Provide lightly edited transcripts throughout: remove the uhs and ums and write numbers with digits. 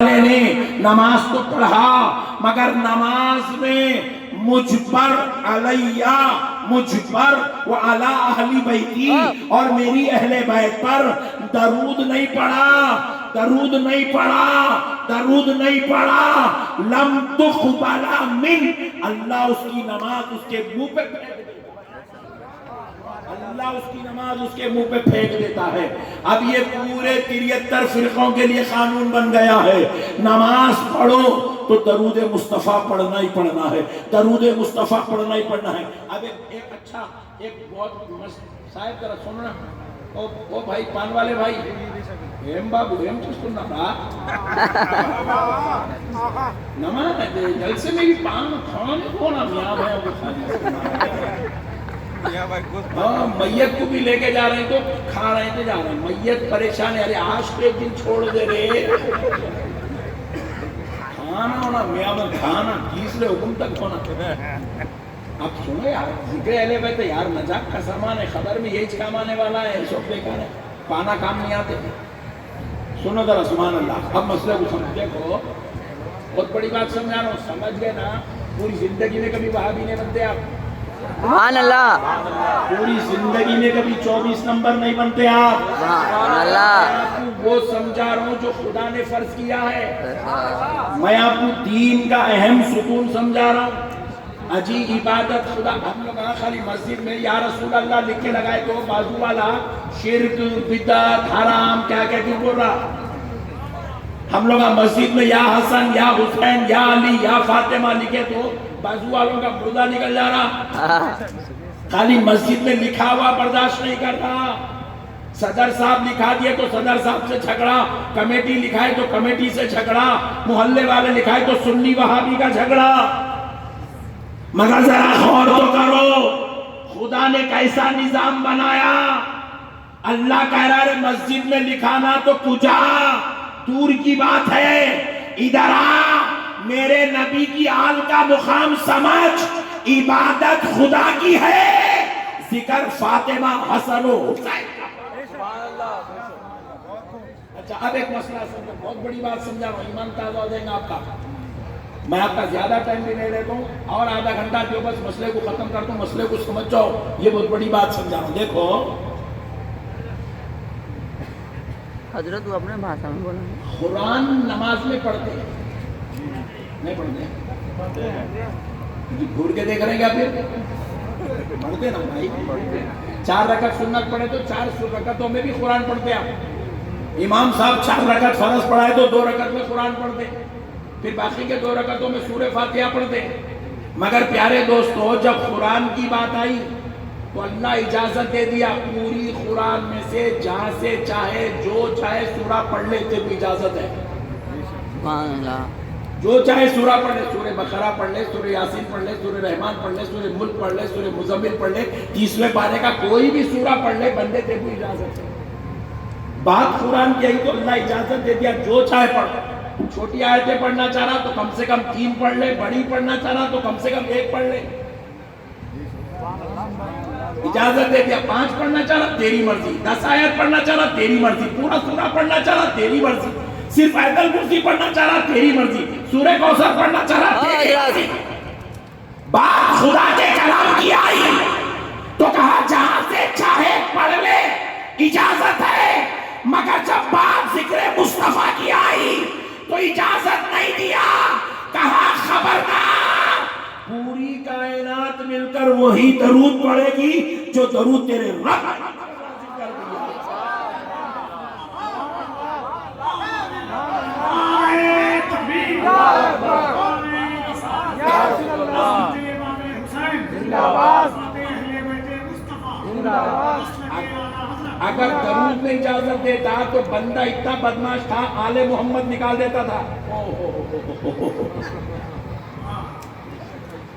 نے نماز تو پڑھا مگر نماز میں مجھ پر علیہ مجھ پر وعلی اہل بیتی اور میری اہل بیت پر درود نہیں پڑھا درود نہیں پڑھا درود نہیں پڑھا لم تقبل من اللہ اس کی نماز اس کے منہ پہ پھینک دیتا اللہ اس کی نماز اس کے منہ پہ پھینک دیتا ہے۔ اب یہ پورے 73 فرقوں کے لیے قانون بن گیا ہے، نماز پڑھو تو درود مصطفیٰ پڑھنا ہی پڑھنا ہے، درود مصطفیٰ پڑھنا ہی پڑھنا ہے۔ اب ایک اچھا ایک بہت صاحب ذرا سننا او بھائی پان والے بھائی ہم بابو ہم چیز سننا رہا نماز جلسے میں بھی پان کھانے کھونا میاں بھائیوں کو کھانے میت کو بھی لے کے جا رہے ہیں تو کھا رہے تھے جا رہے ہیں، میت پریشان ہے، ارے آج کے دن چھوڑ دے رہے کھانا ہونا میاں میں کھانا تیسرے حکم تک ہونا۔ اب سنو یار ذکر اہل بیت یار مذاق کا سامان ہے، خبر میں یہی کام آنے والا ہے، سب بیکار ہے، پانا کام نہیں آتے۔ سنو ذرا سبحان اللہ، اب مسئلے کو سمجھے کو بہت بڑی بات سمجھا رہا ہوں، سمجھ گئے نا؟ پوری زندگی میں کبھی وہابی نہیں بنتے آپ، سبحان اللہ، پوری زندگی میں کبھی 24 نمبر نہیں بنتے آپ، سبحان اللہ، میں آپ کو وہ سمجھا رہا ہوں جو خدا نے فرض کیا ہے، میں آپ کو دین کا اہم ستون سمجھا رہا ہوں۔ اجی عبادت خدا ہم لوگ خالی مسجد میں یا رسول اللہ لکھ کے لگائے تو بازو والا شرک بدعت حرام کیا کیا کیوں بول رہا؟ ہم لوگ مسجد میں یا حسن یا حسین یا علی یا فاطمہ لکھے تو بازو والوں کا مردہ نکل جا رہا، خالی مسجد میں لکھا ہوا برداشت نہیں کرتا، صدر صاحب لکھا دیے تو صدر صاحب سے جھگڑا، کمیٹی لکھائے تو کمیٹی سے جھگڑا، محلے والے لکھائے تو سنی وہابی کا جھگڑا۔ مگر ذرا غور تو کرو خدا نے کیسا نظام بنایا، اللہ کہہ رہا ہے مسجد میں لکھانا تو کجا دور کی بات ہے، ادھر آ میرے نبی کی آل کا مقام سمجھ، عبادت خدا کی ہے، ذکر فاطمہ حسن و حسین کا۔ اچھا اب ایک مسئلہ سمجھو، بہت بڑی بات سمجھا رہا ہوں، ایمان تازہ ہو جائے گا آپ کا، میں آپ کا زیادہ ٹائم بھی نہیں لیتا ہوں اور آدھا گھنٹہ جو بس مسئلے کو ختم کرتا ہوں، مسئلے کو سمجھ جاؤ، یہ بہت بڑی بات سمجھا رہا ہوں۔ دیکھو حضرت وہ اپنے بھاشا میں بولا قرآن نماز میں پڑھتے ہیں نہیں پڑھتے ہیں گھور کے دیکھ رہے ہیں کیا پھر پڑھتے نا بھائی، 4 رکعت سنت پڑھے تو 4 رکعتوں میں بھی قرآن پڑھتے آپ، امام صاحب 4 رکعت فرض پڑھائے تو 2 رکعت میں قرآن پڑھتے، پھر باقی کے 2 رکعتوں میں سورہ فاتحہ پڑھتے۔ مگر پیارے دوستو جب قرآن کی بات آئی تو اللہ اجازت دے دیا پوری قرآن میں سے جہاں سے چاہے جو چاہے سورہ پڑھ لے، تیرے کو اجازت ہے، سبحان اللہ، جو چاہے سورہ پڑھ لے، سورہ بقرہ پڑھ لے، سورہ یاسین پڑھ لے، سورہ رحمان پڑھ لے، سورہ ملک پڑھ لے، سورہ مزمل پڑھ لے، 30ویں پارے کا کوئی بھی سورہ پڑھ لے، بندے تیرے کو اجازت ہے۔ بات قرآن کی آئی تو اللہ اجازت دے دیا جو چاہے پڑھ، چھوٹی آیتیں پڑھنا چاہ رہا تو کم سے کم 3 پڑھ لے، بڑی پڑھنا چاہ رہا تو کم سے کم 1 پڑھ لے، اجازت دے دیا۔ 5 پڑھنا چاہ رہا تیری مرضی، 10 آیت پڑھنا چاہ رہا تیری مرضی، پورا سورہ پڑھنا چاہ رہا تیری مرضی، صرف آیت الکرسی پڑھنا چاہ رہا تیری مرضی، سورہ کوثر پڑھنا چاہ رہا تیری مرضی۔ بات خدا کے کلام کی آئی تو کہا جہاں سے چاہے پڑھ لے، اجازت ہے، مگر جب بات ذکر مصطفیٰ کی آئی تو اجازت نہیں دیا، کہا خبردار پوری کائنات مل کر وہی درود پڑھے گی جو درود تیرے رب اگر درود میں اجازت دیتا تو بندہ اتنا بدماش تھا آل محمد نکال دیتا تھا۔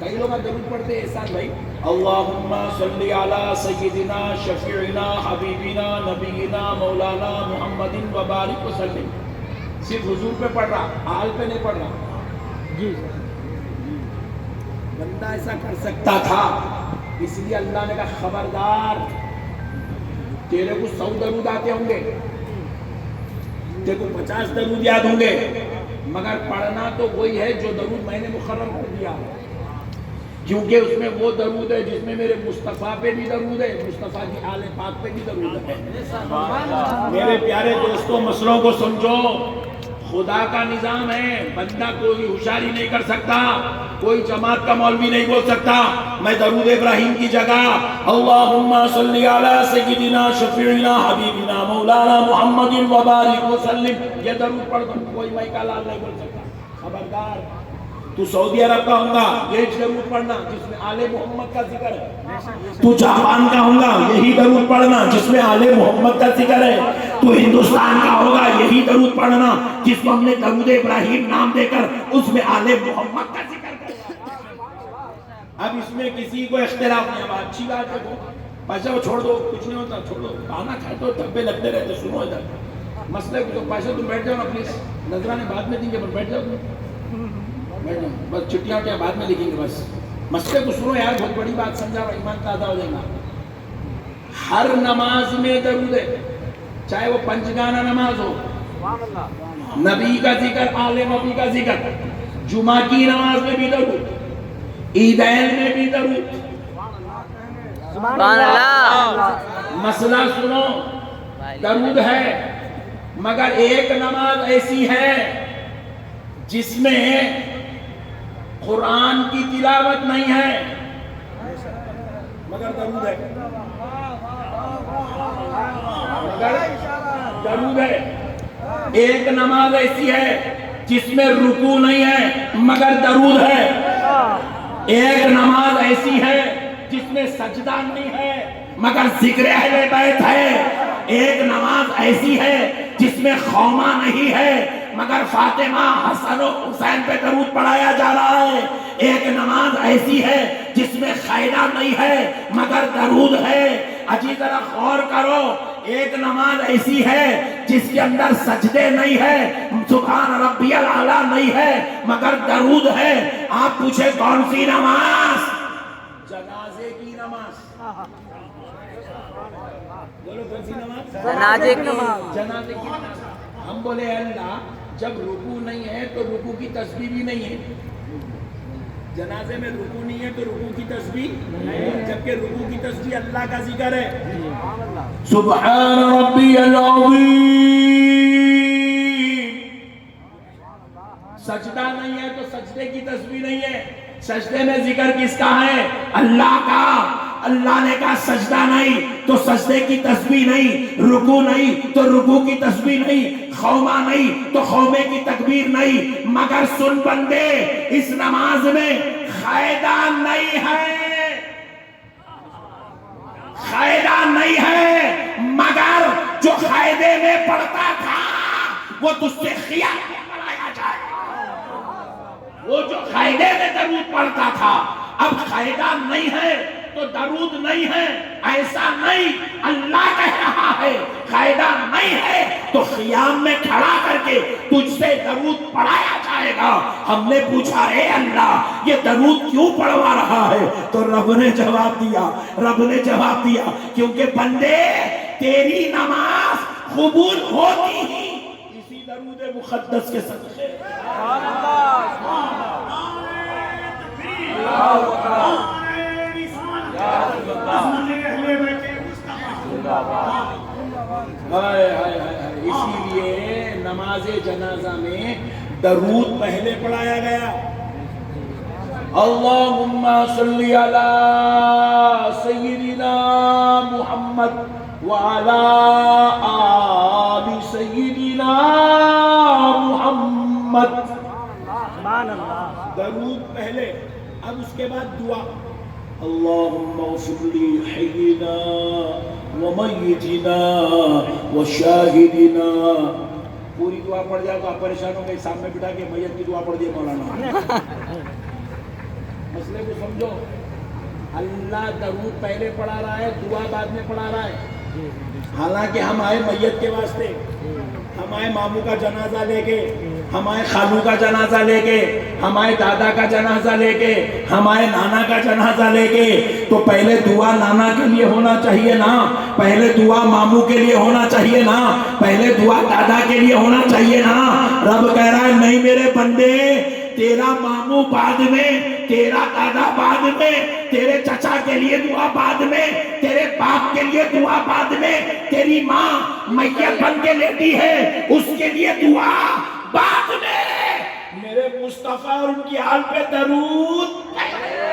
کئی لوگ درود پڑھتے ہیں احسان بھائی، اللہم صلی علی سیدنا شفیعنا حبیبنا نبینا مولانا محمد وبارک وسلم، صرف حضور پہ پڑھ رہا، آل پہ نہیں پڑھ رہا۔ جی بندہ ایسا کر سکتا تھا، اس لیے اللہ نے کہا خبردار تیرے کو 100 درود آتے ہوں گے، تیرے کو 50 درود یاد ہوں گے، مگر پڑھنا تو وہی ہے جو درود میں نے مقرر کر دیا، کیونکہ اس میں وہ درود ہے جس میں میرے مصطفیٰ پہ بھی درود ہے، مصطفیٰ کی آل پاک پہ بھی درود ہے۔ میرے پیارے دوستوں، مسئلوں کو سمجھو، خدا کا نظام ہے، بندہ کوئی ہوشیاری نہیں کر سکتا، کوئی جماعت کا مولوی نہیں بول سکتا میں درود ابراہیم کی جگہ اللہم صلی علی سیدنا شفیعنا حبیبنا مولانا محمد وبارک وسلم یہ درود پڑھ دو، کوئی میں کا لال نہیں بول سکتا۔ خبردار، تو سعودی عرب کا ہوں گا یہ درود پڑھنا جس میں آل محمد کا ذکر ہے، تو جاپان کا ہوں گا یہی درود پڑھنا جس میں آل محمد کا ذکر ہے، تو ہندوستان کا ہوگا یہی درود پڑھنا جس کو ہم نے درود ابراہیم نام دے کر اس میں آل محمد کا ذکر کرا۔ اب اس میں کسی کو اختلاف نہیں، اب اچھی بات ہے، پیسہ وہ چھوڑ دو، کچھ نہیں ہوتا، چھوڑ دو، کھانا کھائے تو دھبے لگتے رہتے، سنو ادھر مسئلے کو، پیسہ تم بیٹھ جاؤ نا پلیز، نذرانے بعد میں دیں گے، بیٹھ جاؤ بس، چھٹیاں کیا بعد میں لکھیں گے، بس مسئلے کو سنو یار، بہت بڑی بات سمجھا رہا، ایمان تازہ ہو جائے گا۔ ہر نماز میں درود ہے، چاہے وہ پنجگانہ نماز ہو، نبی کا ذکر، آل نبی کا ذکر، جمعہ کی نماز میں بھی درود، عیدین میں بھی درود۔ سبحان اللہ۔ مسئلہ سنو، درود ہے مگر ایک نماز ایسی ہے جس میں قرآن کی تلاوت نہیں ہے مگر درود ہے، مگر درود ہے۔ ایک نماز ایسی ہے جس میں رکوع نہیں ہے مگر درود ہے۔ ایک نماز ایسی ہے جس میں سجدہ نہیں ہے مگر ذکر اہل بیت ہے۔ ایک نماز ایسی ہے جس میں خوما نہیں ہے مگر فاطمہ، حسن و حسین پہ درود پڑھایا جا رہا ہے۔ ایک نماز ایسی ہے جس میں خیرہ نہیں ہے مگر درود ہے۔ اجی ذرا غور کرو، ایک نماز ایسی ہے جس کے اندر سجدے نہیں ہے، سبحان ربی الاعلیٰ نہیں ہے مگر درود ہے۔ آپ پوچھے کون سی نماز؟ جنازے کی نماز۔ بولو کون سی نماز؟ جنازے کی نماز۔ جنازے کی نماز۔ ہم بولے اللہ جب رکوع نہیں ہے تو رکوع کی تسبیح بھی نہیں ہے، جنازے میں رکوع نہیں ہے تو رکوع کی تسبیح نہیں، جبکہ رکوع کی تسبیح اللہ کا ذکر ہے، سبحان ربی العظیم۔ سجدہ نہیں ہے تو سجدے کی تسبیح نہیں ہے، سجدے میں ذکر کس کا ہے؟ اللہ کا۔ اللہ نے کہا سجدہ نہیں تو سجدے کی تسبیح نہیں، رکوع نہیں تو رکوع کی تسبیح نہیں، خوما نہیں تو خومے کی تکبیر نہیں، مگر سن بندے اس نماز میں خیدان نہیں ہے، خیدان نہیں ہے، مگر جو خیدے میں پڑھتا تھا وہ تجھ سے خیال میں پڑھایا جائے۔ وہ جو خیدے میں درود پڑھتا تھا اب خیدان نہیں ہے تو درود نہیں ہے، ایسا نہیں، اللہ کہہ رہا ہے خیدان نہیں ہے تو خیام میں کھڑا کر کے تجھ سے درود پڑھایا جائے گا۔ ہم نے پوچھا اے اللہ یہ درود کیوں پڑھوا رہا ہے؟ تو رب نے جواب دیا کیونکہ بندے تیری نماز قبول ہوتی ہی اسی درود مقدس کے صدقے۔ اسی لیے نماز جنازہ میں درود پہلے پڑھایا گیا، اللہم صلی علی سیدنا محمد وعلی آل سیدنا محمد۔ درود پہلے، اب اس کے بعد دعا، اللہم اغفر لی حینا ومیتنا وشاہدنا۔ پوری دعا پڑھ جائے تو آپ پریشان ہوں گے، سامنے بٹھا کے میت کی دعا پڑھ دیے مولانا۔ مسئلے کو سمجھو، اللہ درود پہلے پڑھا رہا ہے، دعا بعد میں پڑھا رہا ہے۔ حالانکہ ہم آئے میت کے واسطے، ہم آئے ماموں کا جنازہ لے کے، ہم آئے خالو کا جنازہ لے کے، ہم آئے دادا کا جنازہ لے کے، ہم آئے نانا کا جنازہ لے کے، تو پہلے دعا نانا کے لیے ہونا چاہیے نا، پہلے دعا ماموں کے لیے ہونا چاہیے نا، پہلے دعا دادا کے لیے ہونا چاہیے نا۔ رب کہہ رہا ہے نہیں میرے بندے تیرا ماموں بعد میں، تیرا دادا بعد میں، تیرے چچا کے لیے دعا بعد میں، تیرے باپ کے لیے دعا بعد میں، تیری ماں میت بن کے لیٹی ہے اس کے لیے دعا بعد میں، میرے مصطفیٰ اور ان کی حال پہ درود